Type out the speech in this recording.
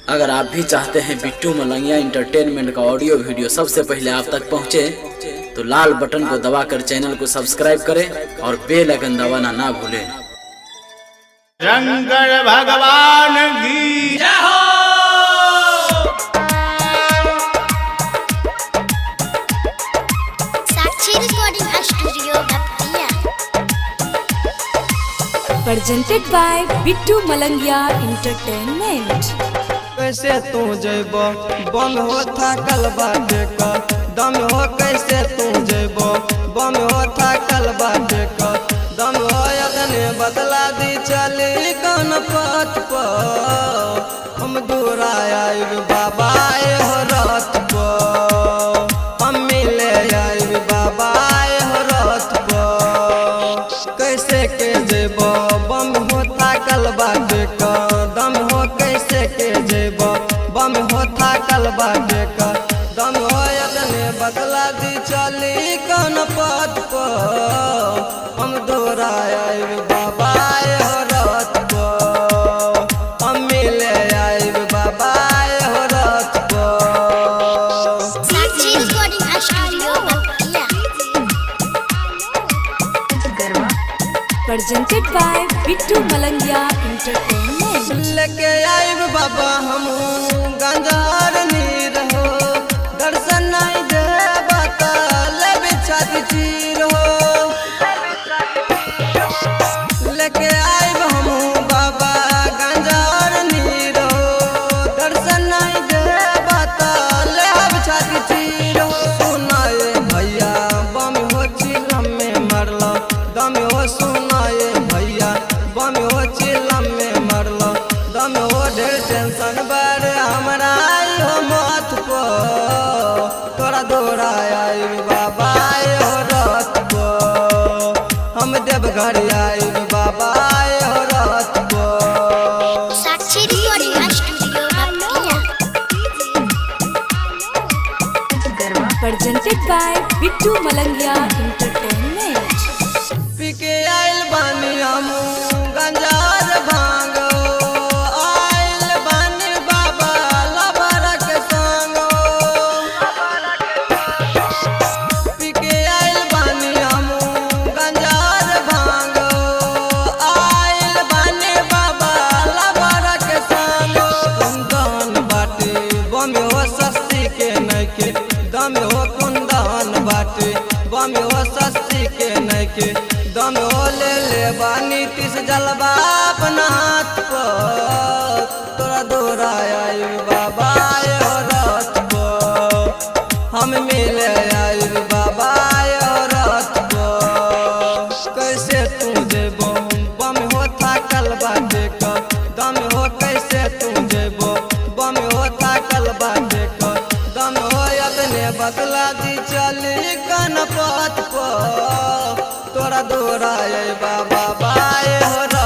अगर आप भी चाहते हैं बिट्टू मलंगिया इंटरटेनमेंट का ऑडियो वीडियो सबसे पहले आप तक पहुंचे, तो लाल बटन को दबाकर चैनल को सब्सक्राइब करें और बेल आइकन दबाना ना भूलें। शंकर भगवान की जय हो। Sakshi recording studio Bhaptiya. presented by Bittu Malangiya entertainment. कैसे तू जैबो बम हो थाकल बाटे का दम हो, कैसे तू जैबो बम हो थाकल बाटे का दम हो, अपने बदला दी चली कौन पथ पर हम दूर आइब बाबा हो रात पर, हम मिले आइब बाबा हो रात पर। कैसे के जैबो बम हो थाकल बाटे का दम हो, कैसे के जैबो बम हो थाकल बाटे का दम हो, अपने बदला दी चली कौन पथ पर हम दूर आइब बाबा हो रात पर, हम मिले आइब बाबा हो रात पर। Sakshi recording studio Bhaptiya. presented by Bittu Malangiya entertainment. लेके आइब बाबा हम गंजार नीर हो, दर्शन नहीं दे बता ले बिछा दी चीर हो। लेके आइब हम बाबा गंजार नीर हो, दर्शन नहीं दे बता ले बिछा दी चीर हो। सुनाए भैया बम हो चिलम में मरलो दम हो, सुनाए भैया बम हो चिलम में मरलो दम हो, ढेर टेंशन बारे हमरा हो मत को तोरा दौड़ा आई बाबा हो रात को, हम देवघर आई बाबा हो रात को। Sakshi recording studio Bhaptiya. presented by Bittu Malangiya entertainment. पीके आइल बानी हम गंजार भांगो, आइल बानी बाबा लबरा के संगो। पीके आइल बानी हम गंजार भांगो, आइल बानी बाबा लबरा के संगो। कुंदन बाटे बम हो सस्ती के नइके दम हो, कुंदन बाटे बम हो सस्ती के नइके दम हो, ले बानी तीस जलवा अपना हाथ पर तोरा दौड़ा आई बाबा हो रात पर, हम मिले आई बाबा हो रात पर। कैसे तू जेबो बम हो थाकल बाटे का दम हो, कैसे तू जेबो बम हो थाकल बाटे का दम हो, अपने बदला दी चली कन पथ पर तोरा दौड़ा आई बाबा हो।